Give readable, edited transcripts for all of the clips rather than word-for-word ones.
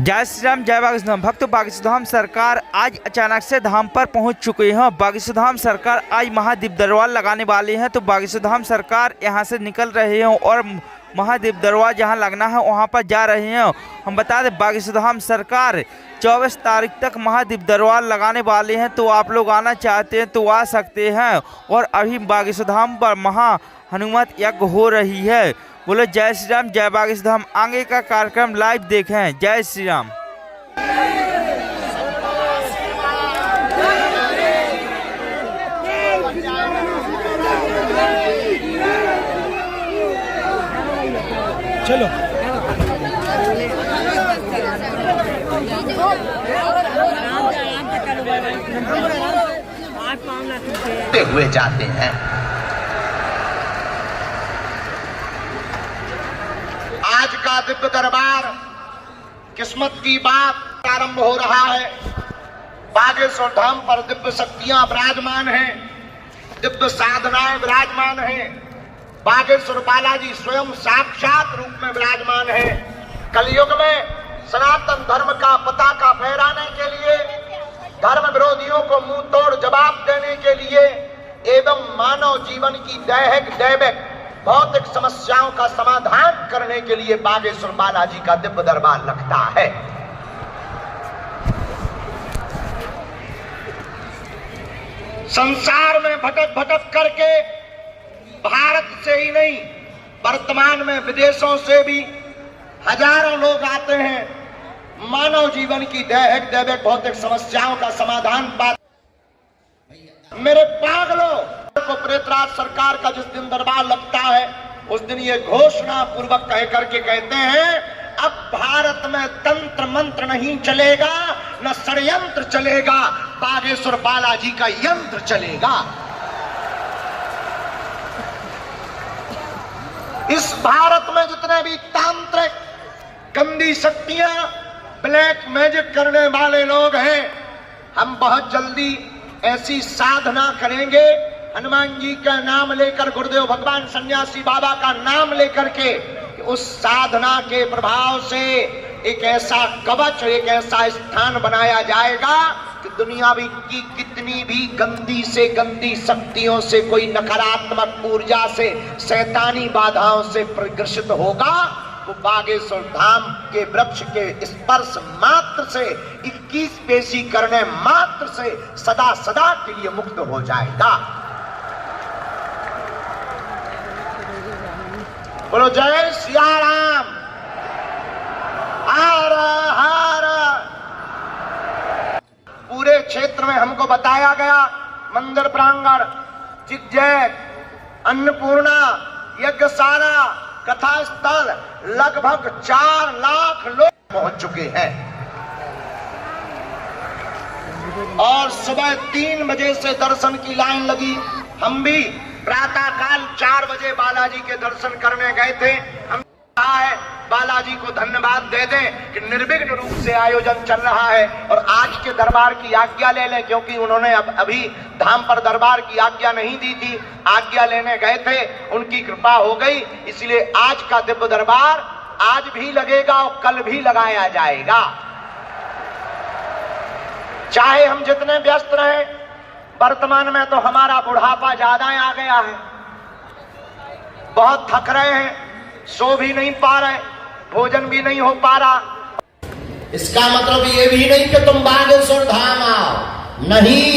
जय श्री राम, जय बागेश्वर भक्त। बागेश्वर धाम सरकार आज अचानक से धाम पर पहुंच चुके हैं। बागेश्वर धाम सरकार आज महादीप दरबार लगाने वाले हैं, तो बागेश्वर धाम सरकार यहां से निकल रहे हैं और महादीप दरबार जहां लगना है वहां पर जा रहे हैं। हम बता दें बागेश्वर धाम सरकार 24 तारीख तक महादीप दरबार लगाने वाले हैं, तो आप लोग आना चाहते हैं तो आ सकते हैं। और अभी बागेश्वर धाम पर महा हनुमत यज्ञ हो रही है। बोलो जय श्री राम, जय बागेश्वर धाम। आगे का कार्यक्रम लाइव देखें। जय श्री राम। चलो हुए जाते हैं। आज का दिव्य दरबार किस्मत की बात प्रारंभ हो रहा है। बागेश्वर धाम पर दिव्य शक्तियां विराजमान हैं, दिव्य साधनाएं विराजमान हैं। बागेश्वर बालाजी स्वयं साक्षात रूप में विराजमान है। कलयुग में सनातन धर्म का पताका फहराने के लिए, धर्म विरोधियों को मुंह तोड़ जवाब देने के लिए एवं मानव जीवन की दैहिक दैविक भौतिक समस्याओं का समाधान करने के लिए बागेश्वर बालाजी का दिव्य दरबार लगता है। संसार में भटक भटक करके भारत से ही नहीं, वर्तमान में विदेशों से भी हजारों लोग आते हैं मानव जीवन की दैहिक दैविक भौतिक समस्याओं का समाधान पाते। मेरे पागलों को प्रेतराज सरकार का जिस दिन दरबार लगता है उस दिन ये घोषणा पूर्वक कह करके कहते हैं अब भारत में तंत्र मंत्र नहीं चलेगा, न षड्यंत्र चलेगा, बागेश्वर बालाजी का यंत्र चलेगा। इस भारत में जितने भी तांत्रिक गंदी शक्तियां ब्लैक मैजिक करने वाले लोग हैं, हम बहुत जल्दी ऐसी साधना करेंगे हनुमान जी का नाम लेकर, गुरुदेव भगवान सन्यासी बाबा का नाम लेकर के, उस साधना के प्रभाव से एक ऐसा कवच, एक ऐसा स्थान बनाया जाएगा कि दुनिया की कितनी भी गंदी से गंदी शक्तियों से, कोई नकारात्मक ऊर्जा से, शैतानी बाधाओं से प्रग्रसित होगा, वो बागेश्वर धाम के वृक्ष के स्पर्श मात्र से, 21 पेशी करने मात्र से सदा सदा के लिए मुक्त हो जाएगा। बोलो जय सिया राम, हर हर। पूरे क्षेत्र में हमको बताया गया मंदिर प्रांगण, जिग्जैग, अन्नपूर्णा, यज्ञशाला, कथा स्थल लगभग 4 लाख लोग पहुंच चुके हैं। और सुबह 3 बजे से दर्शन की लाइन लगी। हम भी प्रातः काल 4 बजे बालाजी के दर्शन करने गए थे। हम कहा है बालाजी को धन्यवाद दे दें कि निर्विघ्न रूप से आयोजन चल रहा है। और आज के दरबार की आज्ञा ले लें, क्योंकि उन्होंने अभी धाम पर दरबार की आज्ञा नहीं दी थी, आज्ञा लेने गए थे, उनकी कृपा हो गई। इसलिए आज का दिव्य दरबार आज भी लगेगा और कल भी लगाया जाएगा। चाहे हम जितने व्यस्त रहें, वर्तमान में तो हमारा बुढ़ापा ज्यादा आ गया है, बहुत थक रहे हैं, सो भी नहीं पा रहे, भोजन भी नहीं हो पा रहा। इसका मतलब ये भी नहीं कि तुम बागेश्वर धाम आओ, नहीं,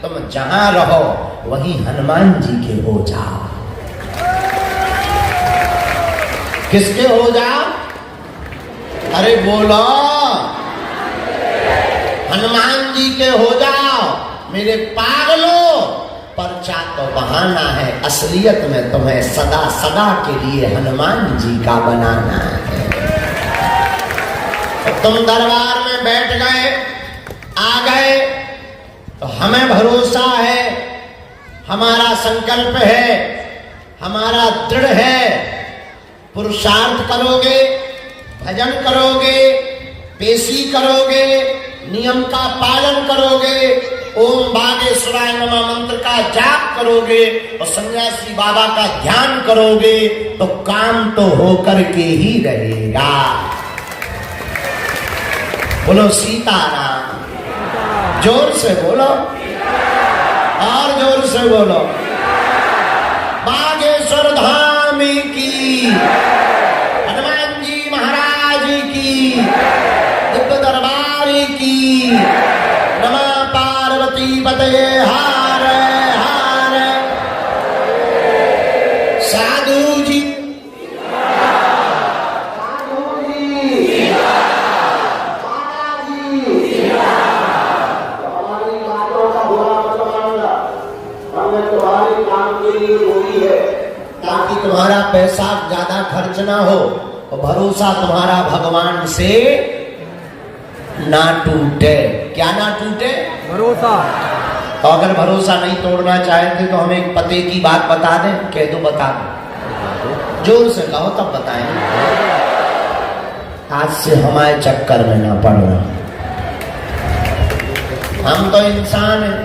तुम जहां रहो वहीं हनुमान जी के हो जाओ। किसके हो जाओ? अरे बोलो, हनुमान जी के हो जाओ। मेरे पागलों, पर्चा तो बहाना है, असलियत में तुम्हें सदा सदा के लिए हनुमान जी का बनाना है। तो तुम दरबार में बैठ गए, आ गए, तो हमें भरोसा है, हमारा संकल्प है, हमारा दृढ़ है, पुरुषार्थ करोगे, भजन करोगे, पेशी करोगे, नियम का पालन करोगे, ओम बागेश्वराय नमः मंत्र का जाप करोगे और सन्यासी बाबा का ध्यान करोगे तो काम तो होकर के ही रहेगा। बोलो सीताराम। जोर से बोलो और जोर से बोलो। बागेश्वर धाम की, हनुमान जी महाराज की, दिव्य दरबार की। नमः पार्वती पतये हर हर। साधु जी ताकि तुम्हारा पैसा ज्यादा खर्च ना हो और भरोसा तुम्हारा भगवान से ना टूटे। क्या ना टूटे? भरोसा। तो अगर भरोसा नहीं तोड़ना चाहते तो हमें एक पते की बात बता दें। कह दो, बता दो। जोर से कहो तब बताएं। आज से हमारे चक्कर में ना पड़ना। हम तो इंसान हैं,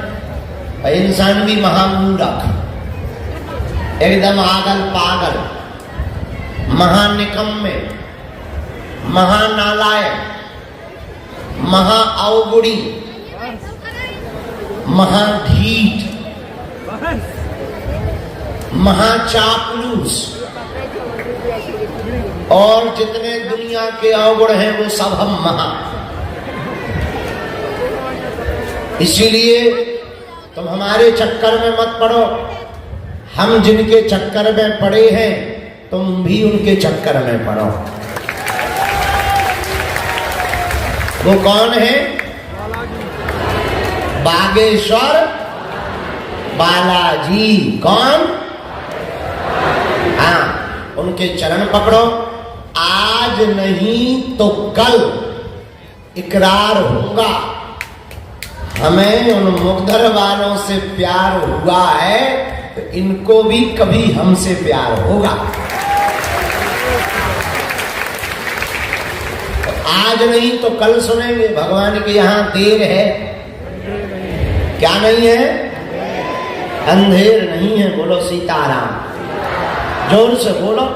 इंसान भी महामूर्ख, एकदम आगल पागल, महानिकम्मे, महानालायक, महाअवगुड़ी, महाढीठ, महाचापलूस और जितने दुनिया के अवगुण हैं वो सब हम महा। इसीलिए तुम हमारे चक्कर में मत पड़ो। हम जिनके चक्कर में पड़े हैं तुम भी उनके चक्कर में पड़ो। वो कौन है? बागेश्वर बालाजी। कौन? हाँ, उनके चरण पकड़ो। आज नहीं तो कल इकरार होगा। हमें उन मुग्धर वालों से प्यार हुआ है तो इनको भी कभी हमसे प्यार होगा। तो आज नहीं तो कल सुनेंगे। भगवान के यहां देर है। क्या नहीं है? अंधेर नहीं है। बोलो सीताराम। जोर से बोलो।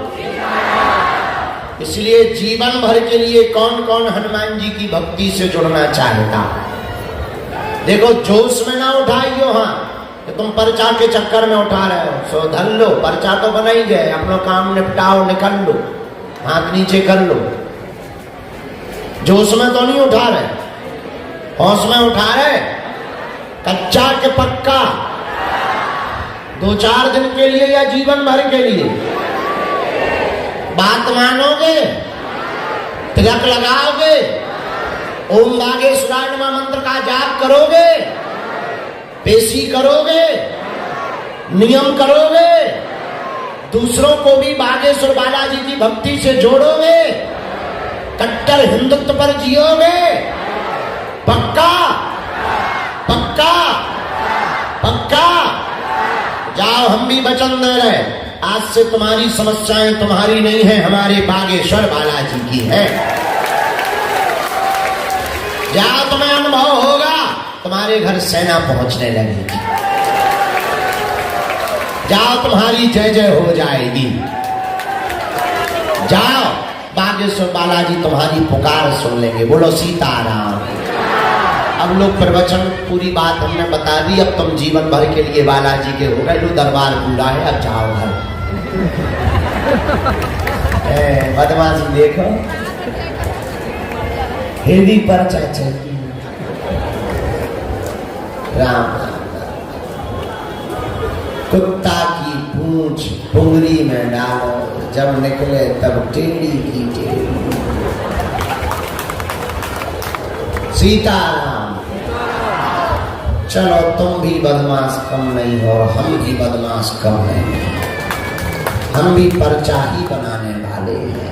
इसलिए जीवन भर के लिए कौन कौन हनुमान जी की भक्ति से जुड़ना चाहता? देखो, जोश में ना उठाइयो। हाँ, तो तुम पर्चा के चक्कर में उठा रहे हो सो धर लो। पर्चा तो बना ही गए, अपना काम निपटाओ, निकल लो, हाथ नीचे कर लो। जोश में तो नहीं उठा रहे, होश में उठा रहे। कच्चा के पक्का, 2-4 दिन के लिए या जीवन भर के लिए? बात मानोगे? तिलक लगाओगे? ओम बागेश्वराय नमः मंत्र का जाप करोगे? पेशी करोगे? नियम करोगे? दूसरों को भी बागेश्वर बालाजी की भक्ति से जोड़ोगे? कट्टर हिंदुत्व पर जियोगे? पक्का? पक्का? पक्का? जाओ, हम भी वचन दे रहे। आज से तुम्हारी समस्याएं तुम्हारी नहीं है, हमारे बागेश्वर बालाजी की है। जाओ, तुम्हें अनुभव होगा, तुम्हारे घर सेना पहुंचने लगेगी। जाओ, तुम्हारी जय जय हो जाएगी। जाओ, बागेश्वर बालाजी तुम्हारी पुकार सुन लेंगे। बोलो सीताराम। अब लोग प्रवचन पूरी बात हमने बता दी। अब तुम जीवन भर के लिए बालाजी के हो गए। लो, दरबार पूरा है, अब जाओ घर। बदमाशी देखो, हेवी पर चाचा राम। कुत्ता की पूंछ पुंगरी में डालो, जब निकले तब टेढ़ी की टेढ़ी। सीताराम। चलो, तुम भी बदमाश कम नहीं हो, हम भी बदमाश कम नहीं, हम भी पर्चा ही बनाने वाले हैं।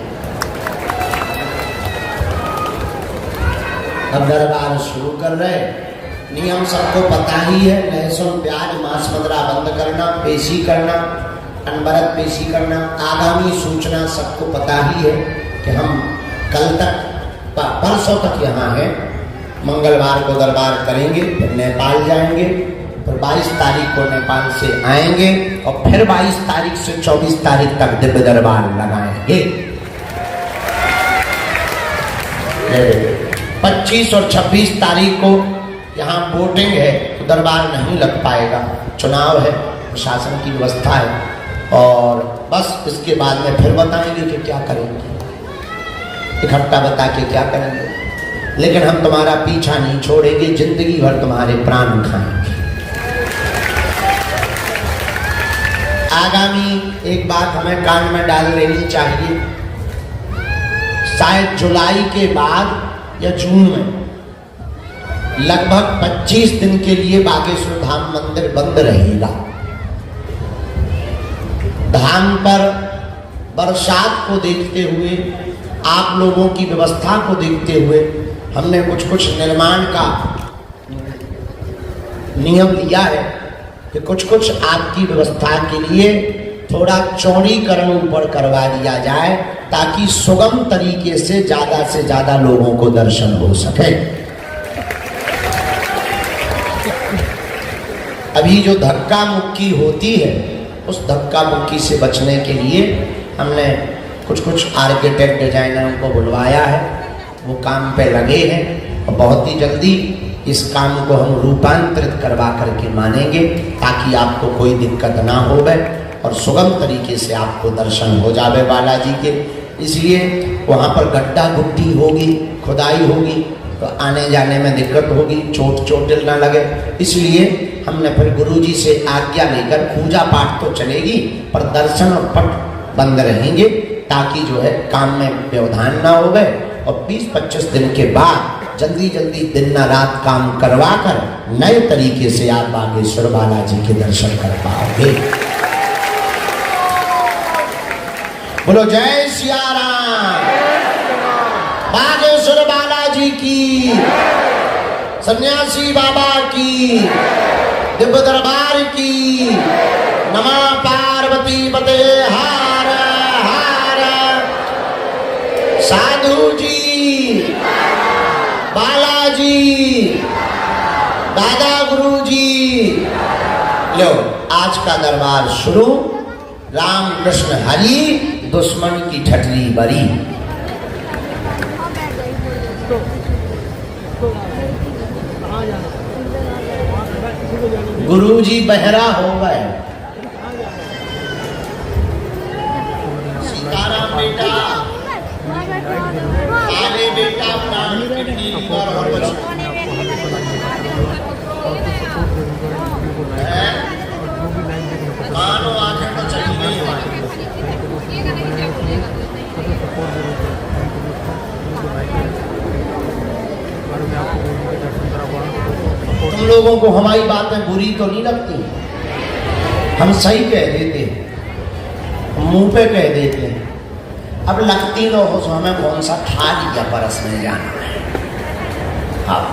अब दरबार शुरू कर रहे। नियम सबको पता ही है। लहसुन प्याज मांस मदिरा बंद करना, पेशी करना, अनवरत पेशी करना। आगामी सूचना सबको पता ही है कि हम कल तक, परसों तक यहाँ हैं। मंगलवार को दरबार करेंगे, फिर नेपाल जाएंगे, फिर 22 तारीख को नेपाल से आएंगे और फिर 22 तारीख से 24 तारीख तक दिव्य दरबार लगाएंगे। 25 और 26 तारीख को यहाँ वोटिंग है, तो दरबार नहीं लग पाएगा। चुनाव है, प्रशासन की व्यवस्था है, और बस इसके बाद में फिर बताएंगे कि क्या करेंगे, इकट्ठा बता के क्या करेंगे। लेकिन हम तुम्हारा पीछा नहीं छोड़ेंगे, जिंदगी भर तुम्हारे प्राण खाएंगे। आगामी एक बात हमें कान में डाल लेनी चाहिए, शायद जुलाई के बाद या जून में लगभग 25 दिन के लिए बागेश्वर धाम मंदिर बंद रहेगा। धाम पर बरसात को देखते हुए, आप लोगों की व्यवस्था को देखते हुए हमने कुछ निर्माण का नियम लिया है कि कुछ आपकी व्यवस्था के लिए थोड़ा चौड़ीकरण ऊपर करवा दिया जाए, ताकि सुगम तरीके से ज्यादा लोगों को दर्शन हो सके। अभी जो धक्का मुक्की होती है, उस धक्का मुक्की से बचने के लिए हमने कुछ आर्किटेक्ट डिजाइनरों को बुलवाया है, वो काम पे लगे हैं, और बहुत ही जल्दी इस काम को हम रूपांतरित करवा करके मानेंगे, ताकि आपको कोई दिक्कत ना हो और सुगम तरीके से आपको दर्शन हो जावे बालाजी के। इसलिए वहाँ पर गड्ढा गुड्ढी होगी, खुदाई होगी, तो आने जाने में दिक्कत होगी, चोटिल ना लगे। इसलिए हमने फिर गुरुजी से आज्ञा लेकर, पूजा पाठ तो चलेगी पर दर्शन और पट बंद रहेंगे, ताकि जो है काम में व्यवधान ना हो गए, और 20-25 दिन के बाद जल्दी दिन न रात काम करवा कर नए तरीके से आप बागेश्वर बालाजी के दर्शन कर पाओगे। बोलो जय सिया राम। बागेश्वर बालाजी की, सन्यासी बाबा की, दिव्य दरबार की। नमः पार्वती पते हार हार। साधु जी, बालाजी, दादा गुरु जी। लो, आज का दरबार शुरू। राम कृष्ण हरि, दुश्मन की ठटरी बरी। गुरु जी बहरा हो गए। सीताराम बेटा, आले बेटा, प्राण किडनी लीवर और मानो आंखें तो चली गई हमारी। तुम लोगों को हमारी बातें बुरी तो नहीं लगती? हम सही कह देते हैं, मुंह पे कह देते हैं। अब लगती तो हो, तो हमें कौन सा खा लिया परस में जाना है। हाँ,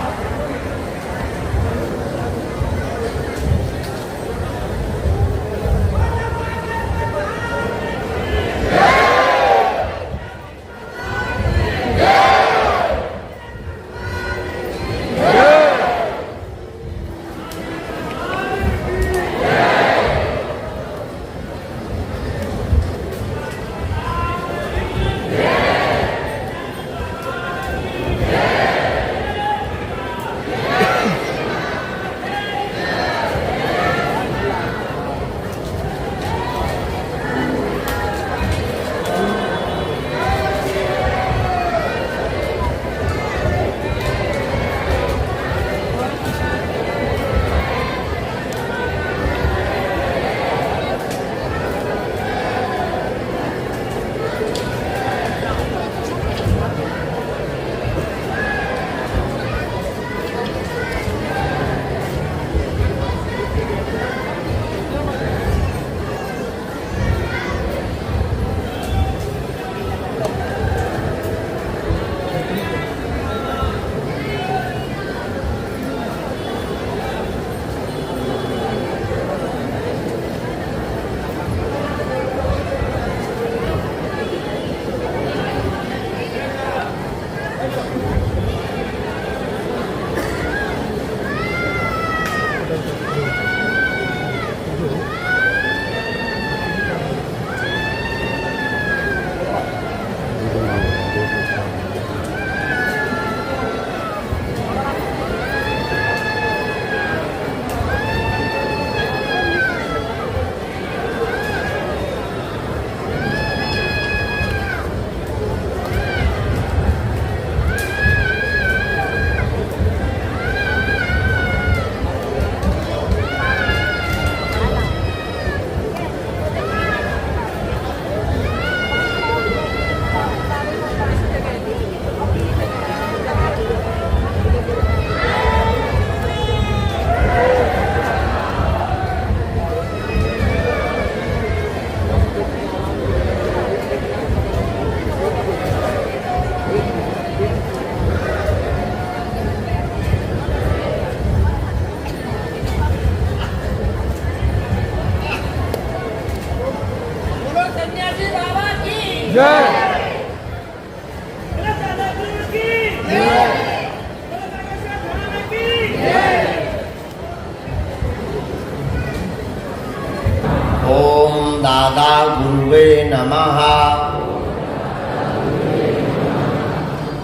नमः।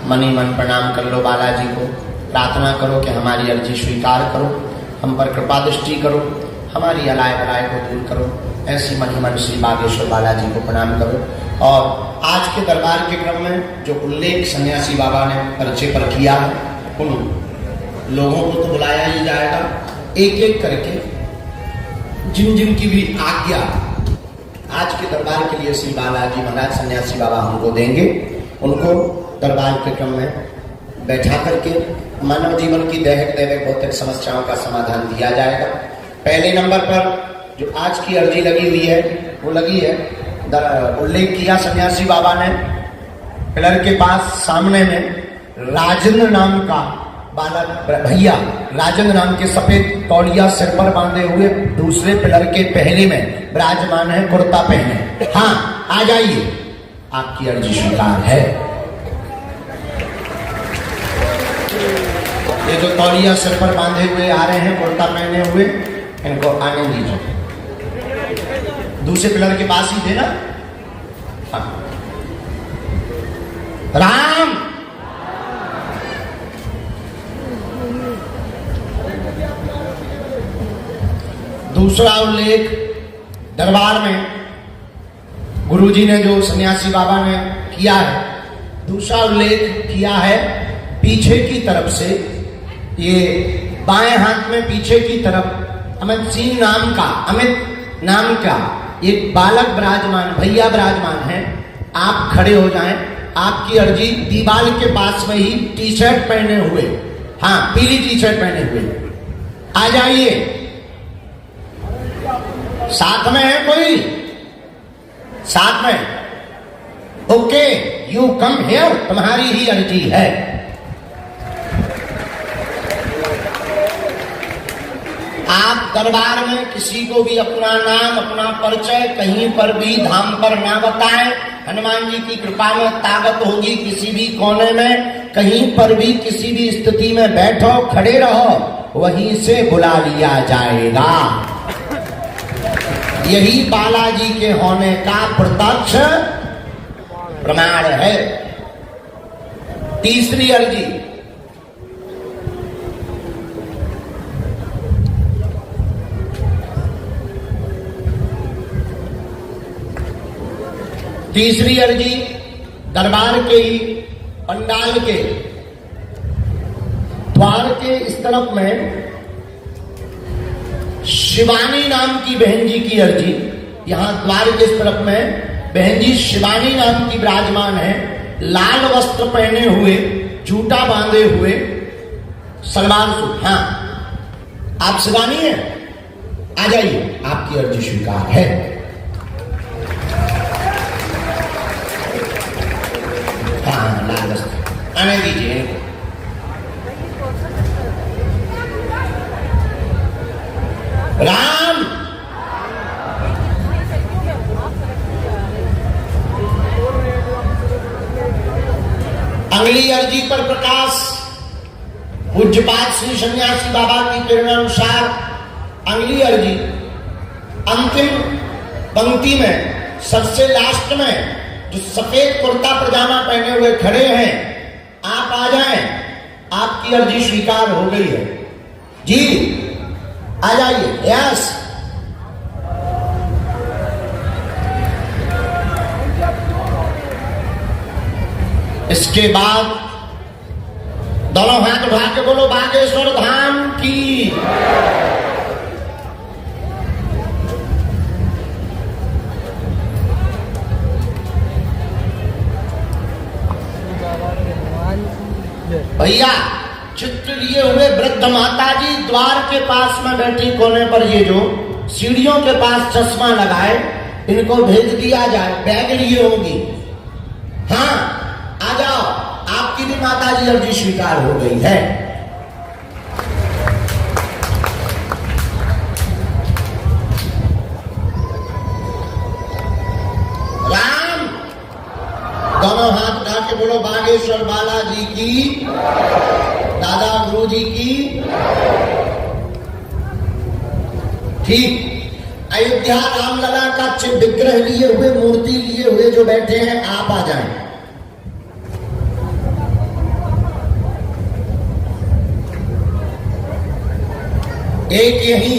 मनी मन प्रणाम कर लो बालाजी को, प्रार्थना करो कि हमारी अर्जी स्वीकार करो, हम पर कृपा दृष्टि करो, हमारी अलाय बलाय को दूर करो। ऐसी मनी मन श्री बागेश्वर बालाजी को प्रणाम करो। और आज के दरबार के क्रम में जो उल्लेख सन्यासी बाबा ने पर्चे पर किया है, उन लोगों को तो बुलाया ही जाएगा, एक एक करके जिन जिन की भी आज्ञा आज के दरबार के लिए श्री बालाजी महाराज सन्यासी बाबा हमको देंगे, उनको दरबार के क्रम में बैठा करके मानव जीवन की दैहिक दैविक भौतिक समस्याओं का समाधान दिया जाएगा। पहले नंबर पर जो आज की अर्जी लगी हुई है वो लगी है, उल्लेख किया सन्यासी बाबा ने, पिलर के पास सामने में राजेंद्र नाम का बालक भैया, राजेंद्र नाम के सफेद तौलिया सिर पर बांधे हुए दूसरे पिलर के पहले में विराजमान है, कुर्ता पहने। हाँ, आ जाइए, आपकी अर्जी स्वीकार है। ये जो तौलिया सिर पर बांधे हुए आ रहे हैं, कुर्ता पहने हुए, इनको आने दीजिए। दूसरे पिलर के पास ही थे ना। हाँ। राम दूसरा उल्लेख दरबार में गुरुजी ने जो सन्यासी बाबा ने किया है, दूसरा उल्लेख किया है पीछे की तरफ से, ये बाएं हाथ में पीछे की तरफ अमित सिंह नाम का एक बालक विराजमान, भैया विराजमान है। आप खड़े हो जाएं। आपकी अर्जी दीवाल के पास में ही टी शर्ट पहने हुए, हाँ पीली टी शर्ट पहने हुए, आ जाइए। साथ में है कोई? साथ में? ओके, यू कम हियर, तुम्हारी ही अर्जी है। आप दरबार में किसी को भी अपना नाम, अपना परिचय कहीं पर भी धाम पर ना बताएं। हनुमान जी की कृपा में ताकत होगी, किसी भी कोने में कहीं पर भी किसी भी स्थिति में बैठो, खड़े रहो, वहीं से बुला लिया जाएगा। यही बालाजी के होने का प्रत्यक्ष प्रमाण है। तीसरी अर्जी, दरबार के ही पंडाल के द्वार के इस तरफ में शिवानी नाम की बहन जी की अर्जी। यहां द्वार के इस तरफ में बहन जी शिवानी नाम की विराजमान है, लाल वस्त्र पहने हुए, जूता बांधे हुए, सलवार सूट। हाँ, आप शिवानी हैं? आ जाइए, आपकी अर्जी स्वीकार है। हाँ, लाल वस्त्र आने दीजिए। राम अगली अर्जी पर प्रकाश। पूज्यपाद श्री सन्यासी बाबा की प्रेरणानुसार अगली अर्जी अंतिम पंक्ति में सबसे लास्ट में जो सफेद कुर्ता पजामा पहने हुए खड़े हैं, आप आ जाएं, आपकी अर्जी स्वीकार हो गई है जी। आ जाइए। यस, इसके बाद दोनों हाथ उठा के बोलो बागेश्वर धाम की। भैया चित्र लिए हुए वृद्ध माता जी द्वार के पास में बैठी कोने पर, ये जो सीढ़ियों के पास चश्मा लगाए, इनको भेज दिया जाए, बैग लिए होंगी। हाँ, आ जाओ, आपकी भी माता जी अर्जी स्वीकार हो गई है। राम दोनों हाथ उठा के बोलो बागेश्वर बालाजी की, दादा गुरु जी की। ठीक, अयोध्या रामलला का विग्रह लिए हुए, मूर्ति लिए हुए जो बैठे हैं, आप आ जाएं। एक यही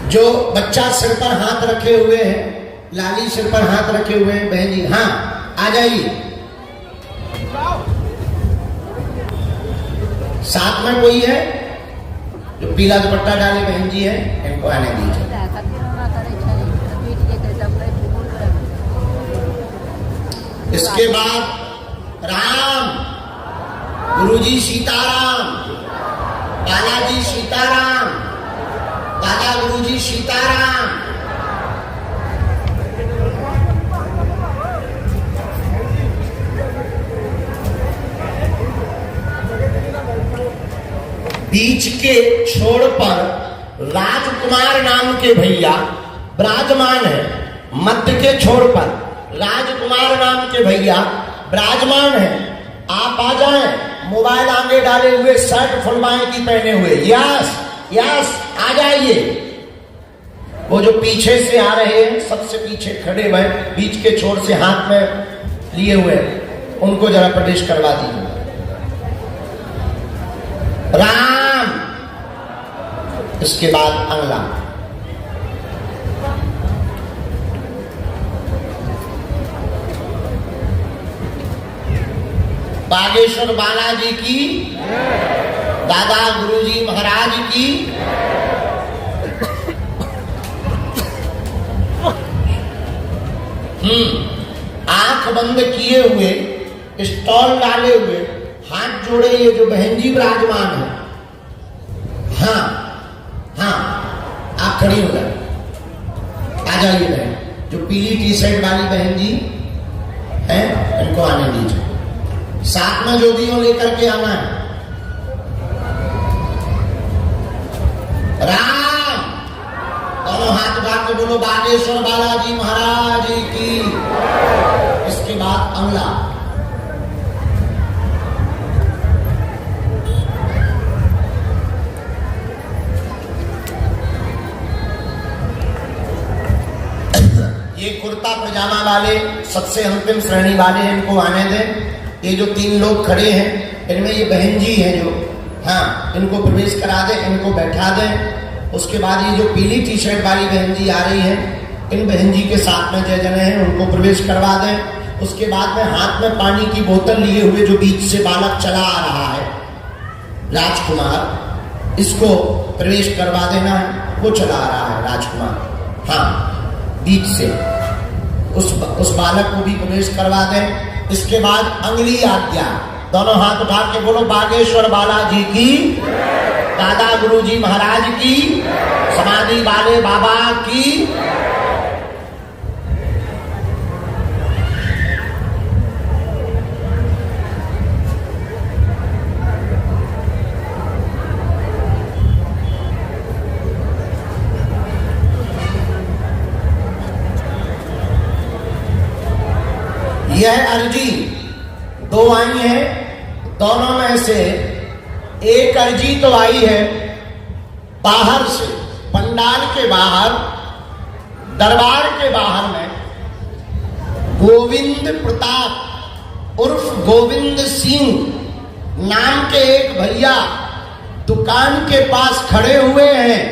जो बच्चा सिर पर हाथ रखे हुए है, लाली सिर पर हाथ रखे हुए हैं, बहन जी, हाँ आ जाइए। साथ में कोई है जो पीला दुपट्टा डाले, बहन जी है, इनको आने दीजिए। इसके बाद राम, गुरुजी सीताराम, बालाजी सीताराम, दादा गुरुजी सीताराम। बीच के छोर पर राजकुमार नाम के भैया विराजमान है। मध्य के छोर पर राजकुमार नाम के भैया विराजमान है। आप आ जाएं, मोबाइल आगे डाले हुए, शर्ट फुलवाएं की पहने हुए। यस यस, आ जाइए। वो जो पीछे से आ रहे हैं, सबसे पीछे खड़े हुए, बीच के छोर से हाथ में लिए हुए, उनको जरा प्रवेश करवा दीजिए। राम, इसके बाद अंगला। बागेश्वर बालाजी की, दादा गुरुजी महाराज की। आंख बंद किए हुए, स्टॉल डाले हुए, हाथ जोड़े, ये जो बहन जी विराजमान है, हाँ हाँ, आप खड़ी हो जाए, आ जाइए बहन। जो पीली टी शर्ट वाली बहन जी है, इनको आने दीजिए। साथ में जो भी हो लेकर के आना है। राम, दोनों हाथ उठा के बोलो बागेश्वर बालाजी महाराज की। इसके बाद अंगला। ये कुर्ता पजामा वाले, सबसे अंतिम श्रेणी वाले हैं, इनको आने दें। ये जो 3 लोग खड़े हैं, इनमें ये बहन जी हैं जो, हाँ, इनको प्रवेश करा दें, इनको बैठा दें। उसके बाद ये जो पीली टी शर्ट वाली बहन जी आ रही हैं, इन बहन जी के साथ में जय जने हैं, उनको प्रवेश करवा दें। उसके बाद में हाथ में पानी की बोतल लिए हुए जो बीच से बालक चला आ रहा है, राजकुमार, इसको प्रवेश करवा देना है। वो चला आ रहा है राजकुमार, हाँ, बीच से उस बालक को भी प्रवेश करवा दें। इसके बाद अंगुली आज्ञा। दोनों हाथ उठा के बोलो बागेश्वर बालाजी की, दादा गुरुजी महाराज की, समाधि वाले बाबा की। यह अर्जी 2 आई है, दोनों में से एक अर्जी तो आई है बाहर से, पंडाल के बाहर, दरबार के बाहर में गोविंद प्रताप उर्फ गोविंद सिंह नाम के एक भैया दुकान के पास खड़े हुए हैं।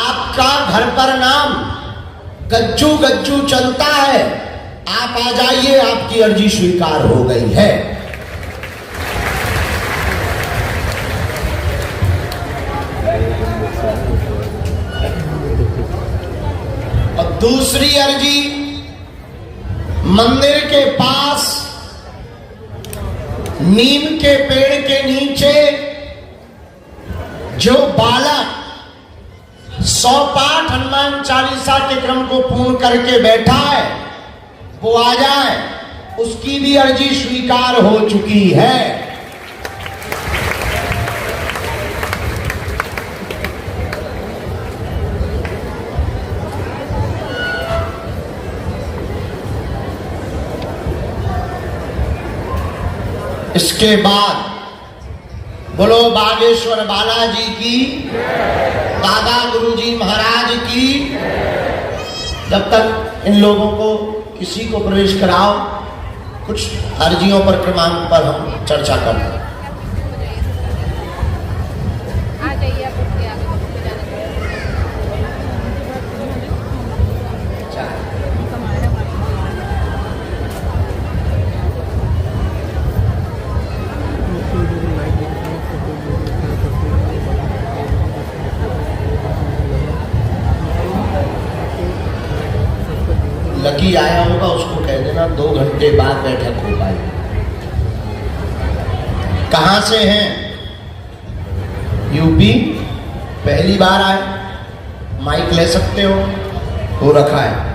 आपका घर पर नाम गज्जू गज्जू चलता है, आप आ जाइए, आपकी अर्जी स्वीकार हो गई है। और दूसरी अर्जी मंदिर के पास नीम के पेड़ के नीचे जो बालक 100 पाठ हनुमान चालीसा के क्रम को पूर्ण करके बैठा है, वो आ जाए, उसकी भी अर्जी स्वीकार हो चुकी है। इसके बाद बोलो बागेश्वर बालाजी की, दादा गुरुजी महाराज की। जब तक इन लोगों को किसी को प्रवेश कराओ, कुछ अर्जियों पर क्रमांक पर हम चर्चा करें। लकी आया होगा, उसको कह देना 2 घंटे बाद बैठक हो पाएगी। कहां से हैं? यूपी। पहली बार आए? माइक ले सकते हो रखा है।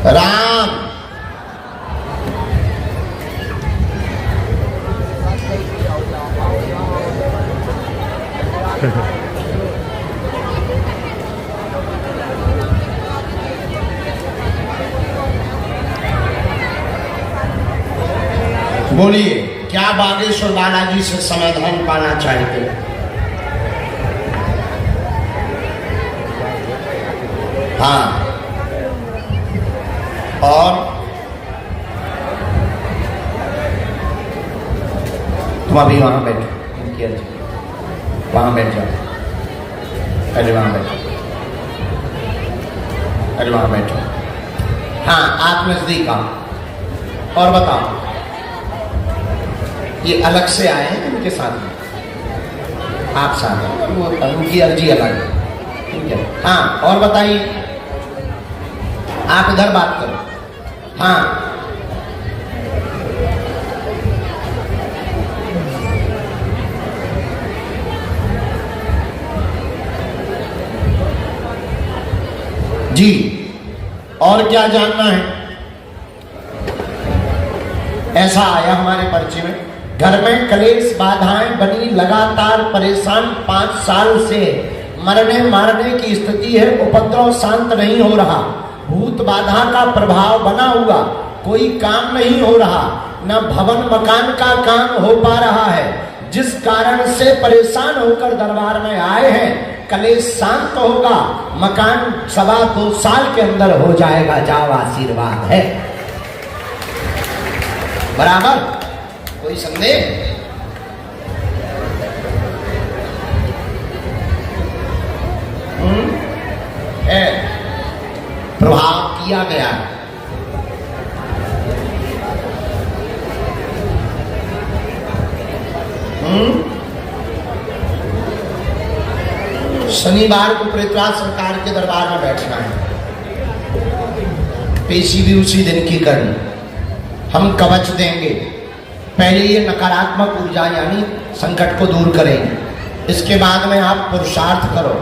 राम। बोलिए, क्या बागेश्वर बालाजी से समाधान पाना चाहते हैं? हाँ। और तुम अभी वहां बैठो, वहां बैठ जाओ। अरे वहां बैठो, अरे वहां बैठो। हाँ, आप नजदीक आओ और बताओ, ये अलग से आए हैं उनके साथ में? आप साथ हैं, वो उनकी अर्जी अलग है, ठीक है। हाँ, और बताइए, आप इधर बात करो। हाँ, जी, और क्या जानना है? ऐसा आया हमारे पर्चे में, घर में कलेश बाधाएं बनी, लगातार परेशान 5 साल से, मरने मारने की स्थिति है, उपद्रव शांत नहीं हो रहा, भूत बाधा का प्रभाव बना हुआ, कोई काम नहीं हो रहा, न भवन मकान का काम हो पा रहा है, जिस कारण से परेशान होकर दरबार में आए हैं। कलेश शांत होगा, मकान 2.25 साल के अंदर हो जाएगा, जाओ, आशीर्वाद है। बराबर? कोई संदेह? है, प्रभाव किया गया। शनिवार को पृथ्वीराज सरकार के दरबार में बैठना है, पेशी भी उसी दिन की करनी। हम कवच देंगे, पहले ये नकारात्मक ऊर्जा यानी संकट को दूर करेंगे, इसके बाद में आप पुरुषार्थ करो,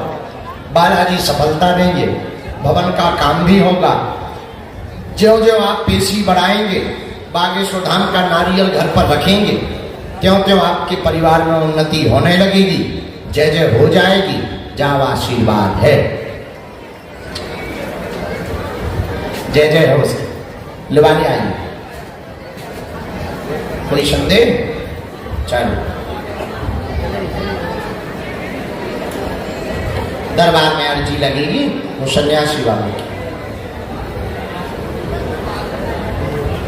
बालाजी सफलता देंगे, भवन का काम भी होगा। ज्यों ज्यों आप पेशी बढ़ाएंगे, बागेश्वर धाम का नारियल घर पर रखेंगे, त्यों त्यों आपके परिवार में उन्नति होने लगेगी, जय जय हो जाएगी, जाओ, आशीर्वाद है। जय जय हो। लिवाने आइए, कोई संदेह? चलो, दरबार में अर्जी लगेगी, वो सन्यासी वालों की,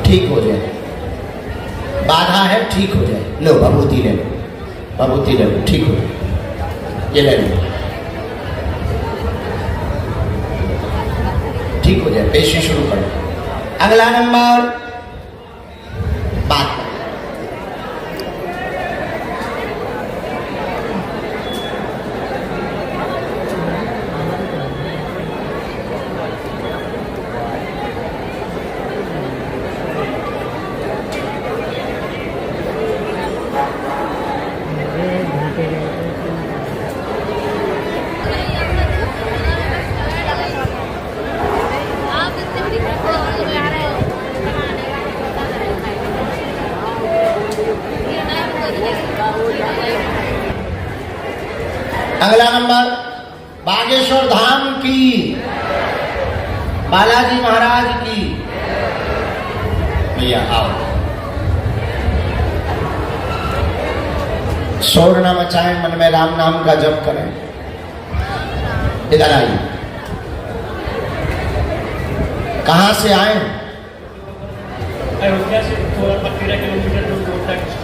ठीक हो जाए, बाधा है, ठीक हो जाए। लो भभूति ले लो, भभूति ले लो, ठीक हो जाए, ये ले लो, ठीक हो जाए, पेशी शुरू करो। अगला नंबर, बात अगला नंबर, बागेश्वर धाम की, बालाजी महाराज की। भैया आओ, शोर न मचाएं, मन में राम नाम का जप करें। इधर आइए। कहां से आए? अयोध्या से 13 किलोमीटर दूर गोड्डा डिस्ट्रिक्ट।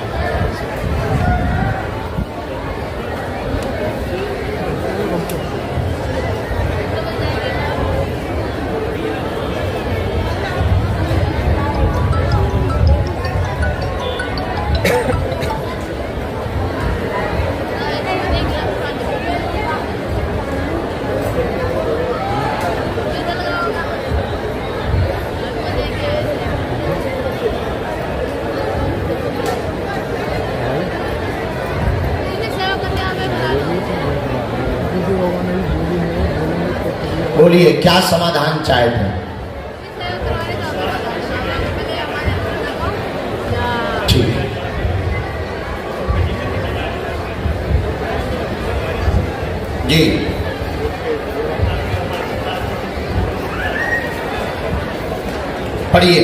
बोलिए, क्या समाधान चाहते हैं? ठीक है। जी, पढ़िए।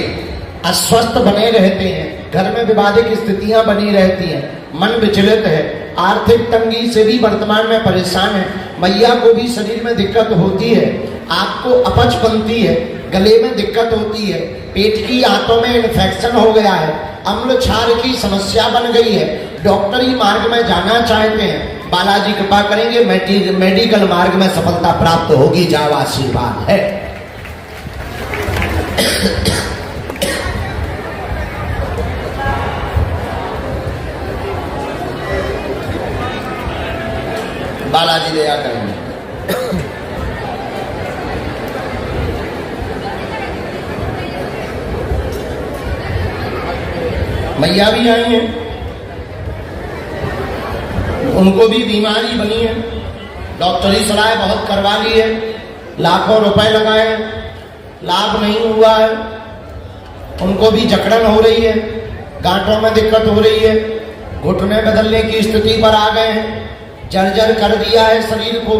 अस्वस्थ बने रहते हैं, घर में विवादित स्थितियां बनी रहती हैं, मन विचलित है, आर्थिक तंगी से भी वर्तमान में परेशान है, मैया को भी शरीर में दिक्कत होती है, आपको अपच बनती है, गले में दिक्कत होती है, पेट की आंतों में इन्फेक्शन हो गया है, अम्ल क्षार की समस्या बन गई है, डॉक्टरी मार्ग में जाना चाहते हैं, बालाजी कृपा करेंगे, मेडिकल मार्ग में सफलता प्राप्त होगी। जाओ, आशीर्वाद है। बालाजी दया करेंगे। मैया भी आई हैं, उनको भी बीमारी बनी है, डॉक्टरी सलाह बहुत करवा ली है, लाखों रुपए लगाए, लाभ नहीं हुआ है, उनको भी जकड़न हो रही है, गांठों में दिक्कत हो रही है, घुटने बदलने की स्थिति पर आ गए हैं, जर्जर कर दिया है शरीर को,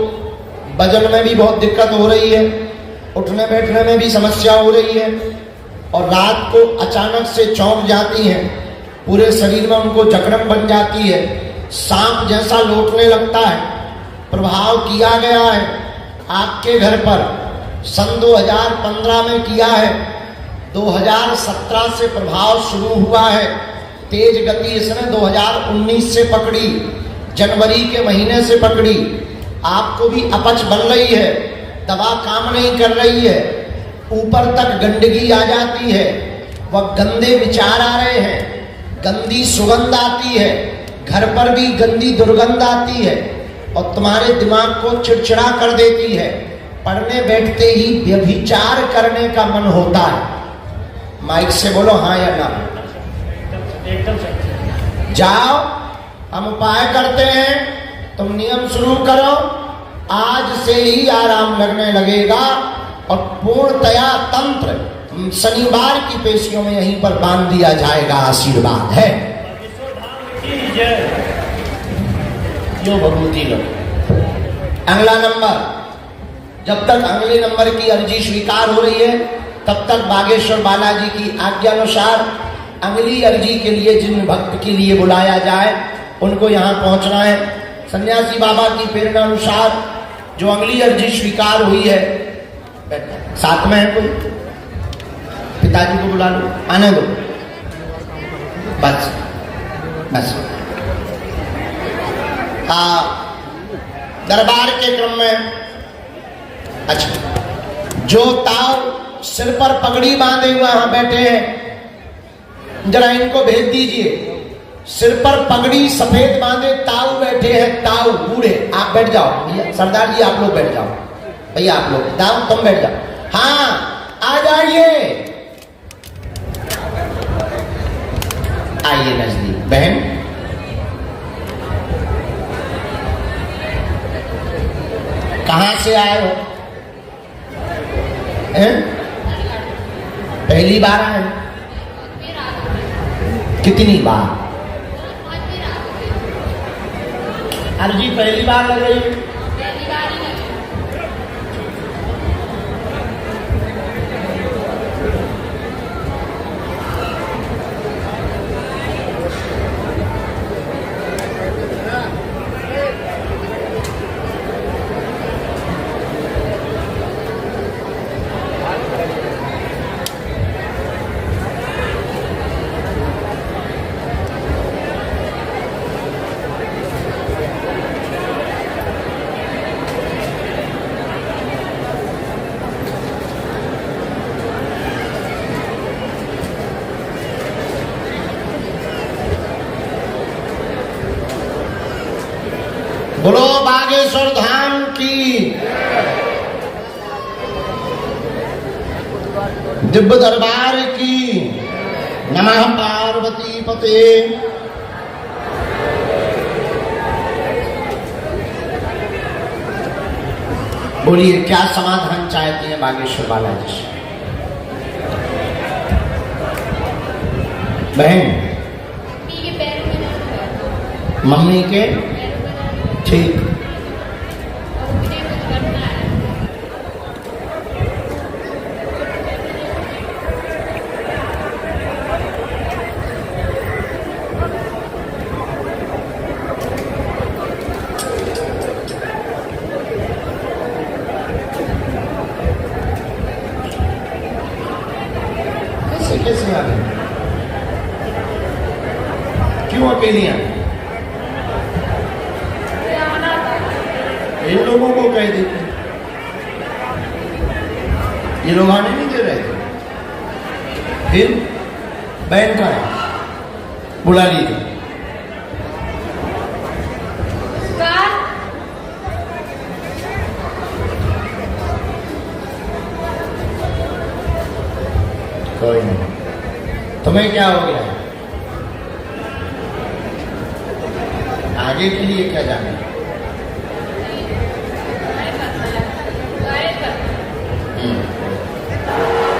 वजन में भी बहुत दिक्कत हो रही है, उठने बैठने में भी समस्या हो रही है, और रात को अचानक से चौंक जाती हैं, पूरे शरीर में उनको जकड़न बन जाती है, सांप जैसा लौटने लगता है। प्रभाव किया गया है आपके घर पर, सन 2015 में किया है, 2017 से प्रभाव शुरू हुआ है, तेज गति इसने 2019 से पकड़ी, जनवरी के महीने से पकड़ी। आपको भी अपच बन रही है, दवा काम नहीं कर रही है, ऊपर तक गंदगी आ जाती है, वह गंदे विचार आ रहे हैं, गंदी सुगंध आती है, घर पर भी गंदी दुर्गंध आती है, और तुम्हारे दिमाग को चिड़चिड़ा कर देती है, पढ़ने बैठते ही व्यभिचार करने का मन होता है। माइक से बोलो हाँ या ना। एकदम सही। जाओ, हम उपाय करते हैं, तुम नियम शुरू करो, आज से ही आराम लगने लगेगा, और पूर्णतया तंत्र शनिवार की पेशियों में यहीं पर बांध दिया जाएगा। आशीर्वाद है। जो भगवती लो। अगला नंबर, जब तक अगले नंबर की अर्जी स्वीकार हो रही है, तब तक बागेश्वर बालाजी की आज्ञानुसार अगली अर्जी के लिए जिन भक्त के लिए बुलाया जाए उनको यहाँ पहुँचना है। सन्यासी बाबा की प्रेरणा अनुसार जो अगली अर्जी स्वीकार हुई है, साथ में है कोई, पिताजी को बुला लो, आने दो, बस बस। दरबार के क्रम में, अच्छा, जो ताऊ सिर पर पगड़ी बांधे हुए यहाँ बैठे हैं, जरा इनको भेज दीजिए। सिर पर पगड़ी सफेद बांधे ताऊ बैठे हैं, ताऊ बूढ़े। आप बैठ जाओ भैया, सरदार जी आप लोग बैठ जाओ, भैया आप लोग, ताऊ तुम बैठ जाओ। हाँ, आ जाइए, आइए नजदीक। बहन, कहां से आए हो? पहली बार आए? कितनी बार? अर्जी पहली बार लग रही है? बोलो बागेश्वर धाम की, दिव्य दरबार की, नमः पार्वती पते। बोलिए क्या समाधान चाहती है बागेश्वर बालाजी से? बहन, मम्मी के ठीक, कैसे आ गए? क्यों अकेली आ? इन लोगों को कह देते, ये लोग आने नहीं दे रहे थे। फिर बहन का बुला लीजिए। कोई नहीं, तुम्हें क्या हो गया? आगे के लिए क्या जाना?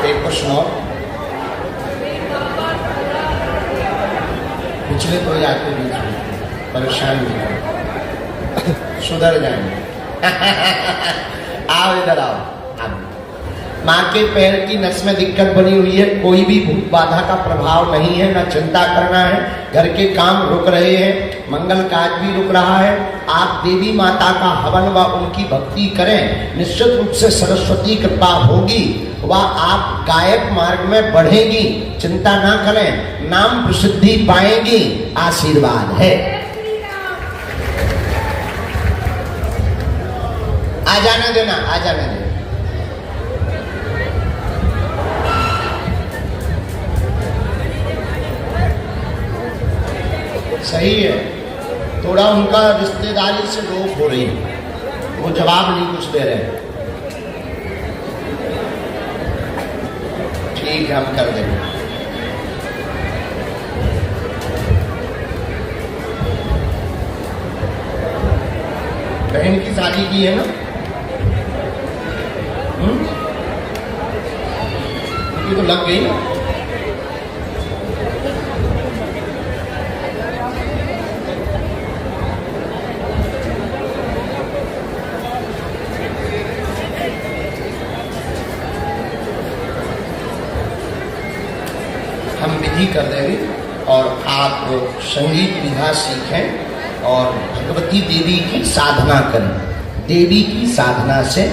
एक प्रश्न और, पिछले कोई आपके बीच में परेशान नहीं, सुधर जाएंगे। आओ इधर आओ। माँ के पैर की नस में दिक्कत बनी हुई है, कोई भी भूत बाधा का प्रभाव नहीं है, ना चिंता करना है। घर के काम रुक रहे हैं, मंगल कार्य भी रुक रहा है। आप देवी माता का हवन व उनकी भक्ति करें, निश्चित रूप से सरस्वती कृपा होगी व आप गायक मार्ग में बढ़ेगी। चिंता ना करें, नाम प्रसिद्धि पाएंगी, आशीर्वाद है। आ जाने देना, आ जाने देना। सही है, थोड़ा उनका रिश्तेदारी से रोक हो रही है, वो जवाब नहीं कुछ दे रहे। ठीक है, हम कर देंगे। बहन की शादी की है ना? ये तो लग गई ना। हम विधि कर देंगे और आप संगीत विधा सीखें और भगवती देवी की साधना करें। देवी की साधना से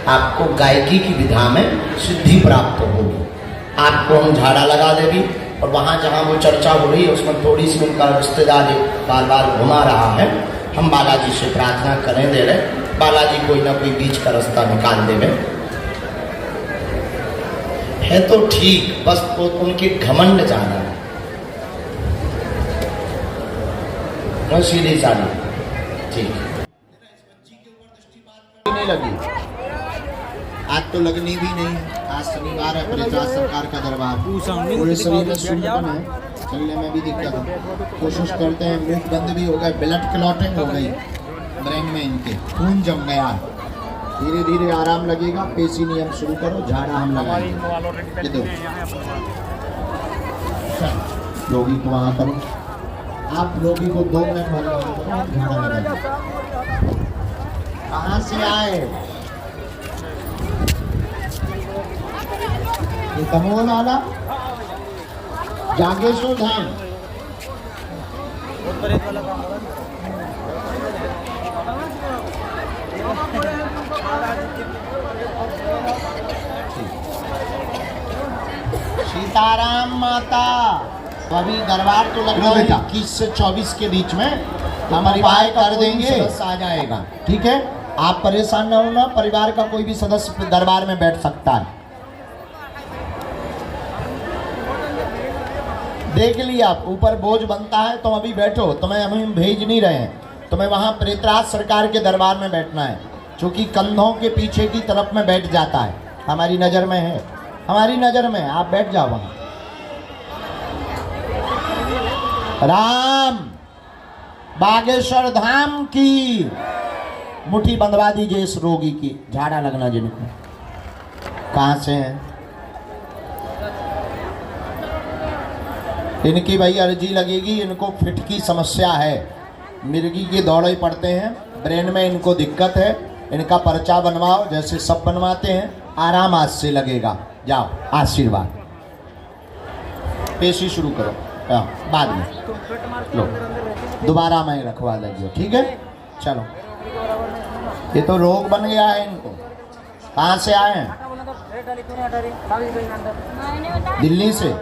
आपको गायकी की विधा में सिद्धि प्राप्त होगी। आपको हम झाड़ा लगा देंगे और वहाँ जहाँ वो चर्चा हो रही है उसमें थोड़ी सी उनका रिश्तेदार बार बार घुमा रहा है। हम बालाजी से प्रार्थना करें दे रहे, बालाजी कोई ना कोई बीच का रास्ता निकाल देवे। है तो ठीक, बस तो उनकी घमंड ज्यादा है। सीधी साधी ठीक नहीं लगी, आज तो लगनी भी नहीं। आज शनिवार है, परित्राण सरकार का दरबार, पूरे शरीर में सुन्नपन है, चलने में भी दिक्कत है। कोशिश करते हैं, मुख बंद भी हो गए, ब्लड क्लॉटिंग हो गई ब्रेन में, इनके खून जम गया। धीरे धीरे आराम लगेगा। पेशी नियम शुरू करो, झाड़ा हम लगाएंगे। दो रोगी को वहाँ करो, आप रोगी को 2 मिनट झाड़ा लगाएंगे। कहाँ से आए? ये दमोह वाला जागेश्वर धाम। सीताराम माता। तो अभी दरबार तो लग रहा है 21 से 24 के बीच में, हम उपाय कर देंगे, सदस्य आ जाएगा। ठीक है, आप परेशान ना होना, परिवार का कोई भी सदस्य दरबार में बैठ सकता है। देख लिया, आप ऊपर बोझ बनता है, तुम अभी बैठो, तुम्हें हम भेज नहीं रहे हैं, तुम्हें वहां प्रेतराज सरकार के दरबार में बैठना है, क्योंकि कंधों के पीछे की तरफ में बैठ जाता है। हमारी नजर में है, हमारी नजर में, आप बैठ जाओ वहां। राम बागेश्वर धाम की। मुट्ठी बंधवा दीजिए इस रोगी की, झाड़ा लगना जिनको। कहां से है इनकी? भाई अर्जी लगेगी, इनको फिट की समस्या है, मिर्गी के दौड़े पड़ते हैं, ब्रेन में इनको दिक्कत है, इनका पर्चा बनवाओ, जैसे सब बनवाते हैं। आराम आज से लगेगा, जाओ, आशीर्वाद। पेशी शुरू करो, बाद में लो, दोबारा मैं रखवा देंगे। ठीक है, चलो। ये तो रोग बन गया है इनको। कहाँ से आए हैं? दिल्ली से।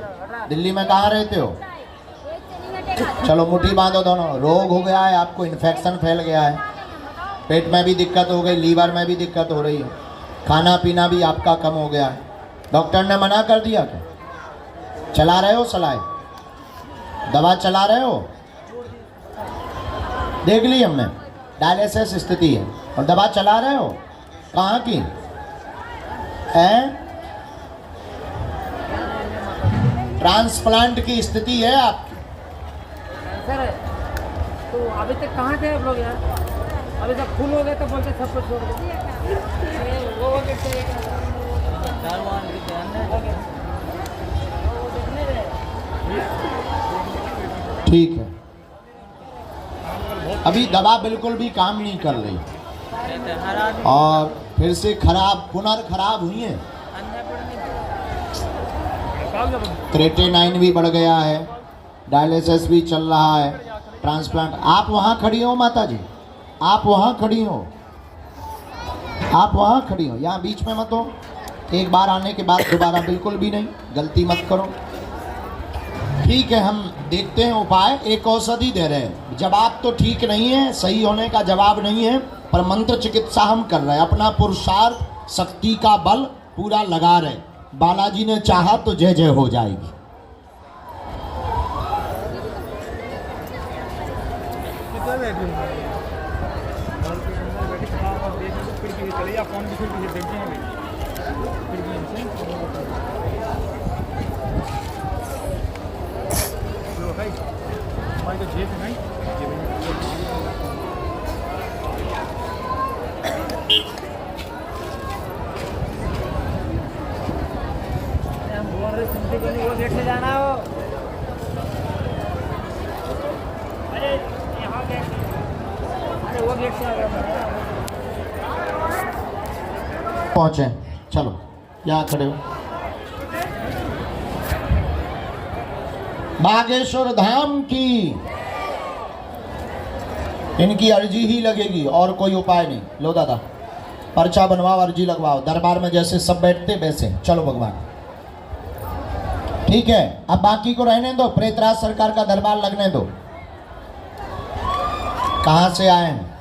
दिल्ली में कहाँ रहते हो? चलो मुट्ठी बांधो दोनों। रोग हो गया है आपको, इन्फेक्शन फैल गया है, पेट में भी दिक्कत हो गई, लीवर में भी दिक्कत हो रही है, खाना पीना भी आपका कम हो गया है। डॉक्टर ने मना कर दिया क्या? चला रहे हो सलाह? दवा चला रहे हो? देख ली हमने, डायलिसिस स्थिति है, और दवा चला रहे हो? कहाँ की है? ट्रांसप्लांट की स्थिति है आपकी। सर तो अभी तक कहाँ थे आप लोग यार? अभी तक फुल हो गए तो बोलते सब कुछ छोड़ दो। वो ठीक है, अभी दवा बिल्कुल भी काम नहीं कर रही, और फिर से खराब, पुनर्खराब हुई है। क्रेटेनाइन भी बढ़ गया है, डायलिसिस भी चल रहा है, ट्रांसप्लांट। आप वहाँ खड़ी हो माता जी, आप वहाँ खड़ी हो, आप वहाँ खड़ी हो, यहाँ बीच में मत हो। एक बार आने के बाद दोबारा बिल्कुल भी नहीं, गलती मत करो। ठीक है, हम देखते हैं उपाय। एक औषधि दे रहे हैं, जवाब तो ठीक नहीं है, सही होने का जवाब नहीं है, पर मंत्र चिकित्सा हम कर रहे हैं, अपना पुरुषार्थ शक्ति का बल पूरा लगा रहे। बालाजी ने चाहा तो जय जय हो जाएगी। वो गेट से जाना हो। अरे यहाँ गेट, अरे वो गेट से आ गया। पहुंचे, चलो यहाँ खड़े हो। बागेश्वर धाम की इनकी अर्जी ही लगेगी, और कोई उपाय नहीं। लो दादा, पर्चा बनवाओ, अर्जी लगवाओ, दरबार में जैसे सब बैठते वैसे। चलो भगवान, ठीक है। अब बाकी को रहने दो, प्रेतराज सरकार का दरबार लगने दो। कहां से आए हैं?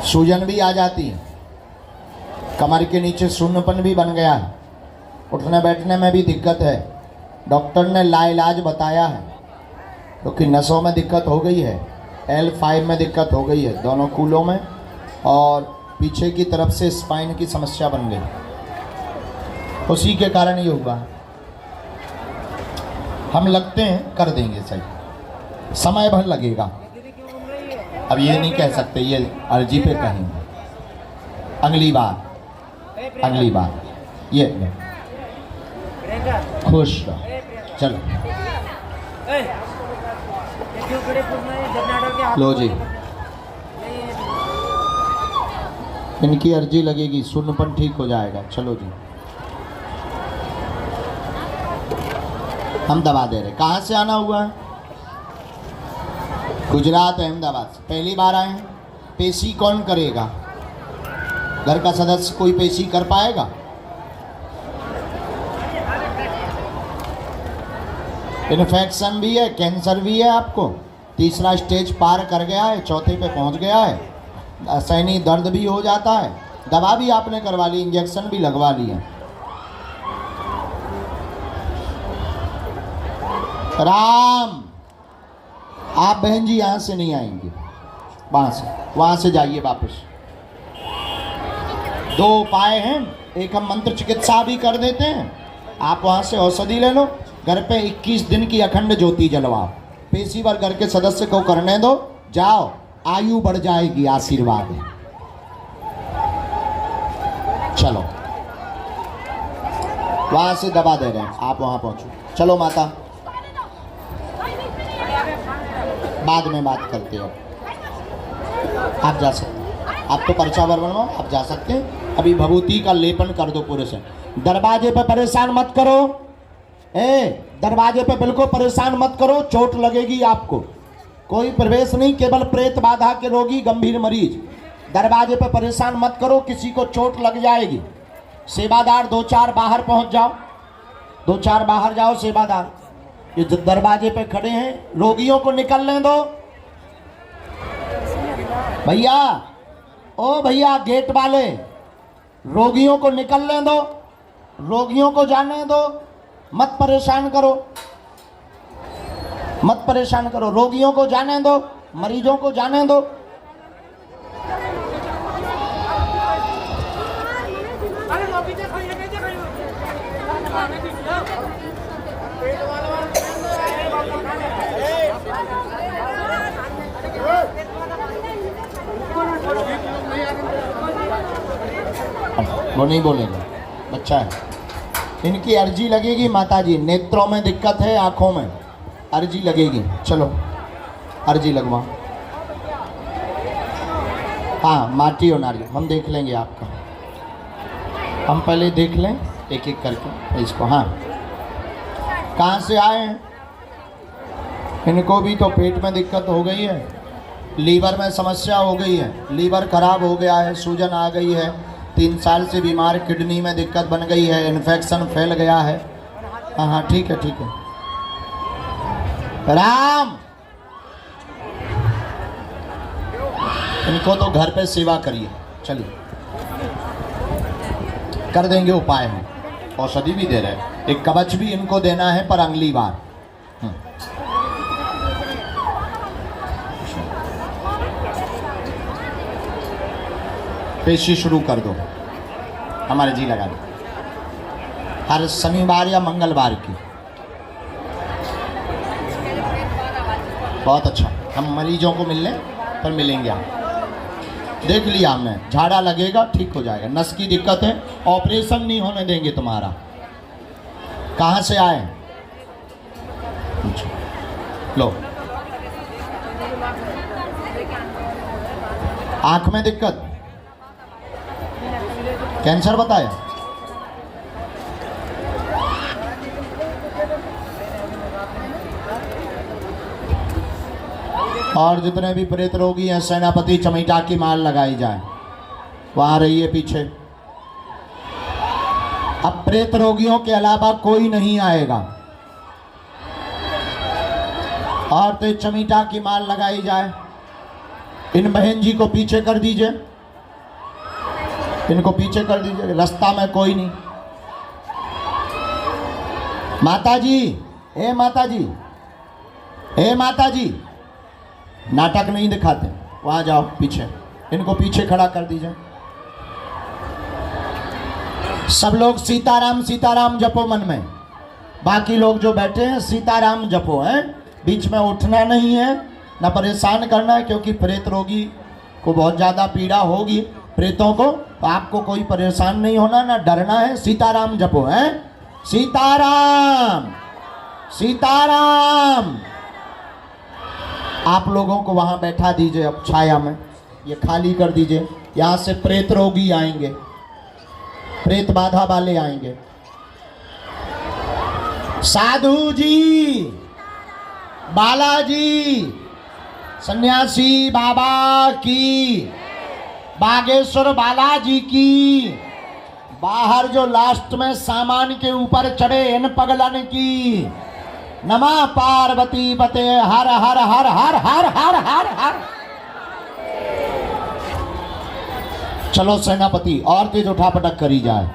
सूजन भी आ जाती है, कमर के नीचे शून्यपन भी बन गया है, उठने बैठने में भी दिक्कत है। डॉक्टर ने लाइलाज बताया है, क्योंकि नसों में दिक्कत हो गई है, L5 में दिक्कत हो गई है, दोनों कूलों में, और पीछे की तरफ से स्पाइन की समस्या बन गई, उसी के कारण ये हुआ। हम लगते हैं, कर देंगे सही, समय भर लगेगा। अब ये नहीं कह सकते, ये अर्जी पे कहेंगे अगली बार, अगली बार। ये खुश रहो, चलो। शिवगढ़ी पूछना है जगनाडर के हाथ लो जी। नहीं, इनकी अर्जी लगेगी, सुन्नपन ठीक हो जाएगा। चलो जी, हम दबा दे रहे। कहाँ से आना हुआ है? गुजरात, अहमदाबाद से। पहली बार आए हैं। पेशी कौन करेगा? घर का सदस्य कोई पेशी कर पाएगा? इन्फेक्शन भी है, कैंसर भी है आपको, तीसरा स्टेज पार कर गया है, चौथे पे पहुंच गया है, असहनीय दर्द भी हो जाता है, दवा भी आपने करवा ली, इंजेक्शन भी लगवा लिए। राम, आप बहन जी यहाँ से नहीं आएंगे, वहाँ से जाइए वापस। दो उपाय हैं, एक हम मंत्र चिकित्सा भी कर देते हैं, आप वहाँ से औषधि ले लो, घर पे 21 दिन की अखंड ज्योति जलवाओ, पेशीवर घर के सदस्य को करने दो, जाओ, आयु बढ़ जाएगी, आशीर्वाद है। चलो, वहाँ से दबा दे रहे हैं, आप वहाँ पहुँचो। चलो माता, बाद में बात करते हैं। आप जा सकते हैं, आप तो पर्चा बनवाओ, आप जा सकते हैं। अभी भभूति का लेपन कर दो पूरे से। दरवाजे पे परेशान मत करो, दरवाजे पे बिल्कुल परेशान मत करो, चोट लगेगी आपको। कोई प्रवेश नहीं, केवल प्रेत बाधा के रोगी, गंभीर मरीज। दरवाजे पे परेशान मत करो, किसी को चोट लग जाएगी। सेवादार 2-4 बाहर पहुंच जाओ, 2-4 बाहर जाओ सेवादार। ये जो दरवाजे पे खड़े हैं, रोगियों को निकलने दो। भैया, ओ भैया गेट वाले, रोगियों को निकलने दो, रोगियों को जाने दो, मत परेशान करो, मत परेशान करो, रोगियों को जाने दो, मरीजों को जाने दो। वो नहीं बोलेगा, बच्चा है। इनकी अर्जी लगेगी माता जी, नेत्रों में दिक्कत है, आंखों में, अर्जी लगेगी। चलो अर्जी लगवा। हाँ, माटी और नारियल हम देख लेंगे आपका, हम पहले देख लें एक एक करके इसको। हाँ, कहाँ से आए हैं? इनको भी तो पेट में दिक्कत हो गई है, लीवर में समस्या हो गई है, लीवर खराब हो गया है, सूजन आ गई है, 3 साल से बीमार, किडनी में दिक्कत बन गई है, इन्फेक्शन फैल गया है। हाँ हाँ, ठीक है ठीक है। राम, इनको तो घर पे सेवा करिए। चलिए, कर देंगे उपाय हम, औषधि भी दे रहे हैं, एक कवच भी इनको देना है पर अगली बार। पेशी शुरू कर दो, हमारे जी लगा दो, हर शनिवार या मंगलवार की। बहुत अच्छा, हम मरीजों को मिलने पर मिलेंगे। आप देख लिया हमने, झाड़ा लगेगा ठीक हो जाएगा, नस की दिक्कत है, ऑपरेशन नहीं होने देंगे तुम्हारा। कहाँ से आए? लो, आंख में दिक्कत, कैंसर बताया? और जितने भी प्रेत रोगी हैं, सेनापति चमेटा की माल लगाई जाए। वहां रहिए पीछे। अब प्रेत रोगियों के अलावा कोई नहीं आएगा, और तो चमेटा की माल लगाई जाए। इन बहन जी को पीछे कर दीजिए, इनको पीछे कर दीजिए, रास्ता में कोई नहीं। माता जी, हे माता जी, हे माता जी, नाटक नहीं दिखाते, वहां जाओ पीछे, इनको पीछे खड़ा कर दीजिए। सब लोग सीताराम सीताराम जपो मन में, बाकी लोग जो बैठे हैं सीताराम जपो हैं, बीच में उठना नहीं है, ना परेशान करना है, क्योंकि प्रेत रोगी को बहुत ज़्यादा पीड़ा होगी, प्रेतों को। तो आपको कोई परेशान नहीं होना, ना डरना है, सीताराम जपो हैं, सीताराम सीताराम। आप लोगों को वहां बैठा दीजिए अब छाया में, ये खाली कर दीजिए। यहाँ से प्रेत रोगी आएंगे, प्रेत बाधा वाले आएंगे। साधु जी, बालाजी, सन्यासी बाबा की, बागेश्वर बालाजी की, बाहर जो लास्ट में सामान के ऊपर चढ़े इन पगलन की, नमः पार्वती पते हर हर हर हर हर हर हर हर। चलो सेनापति और तेज उठा पटक करी जाए।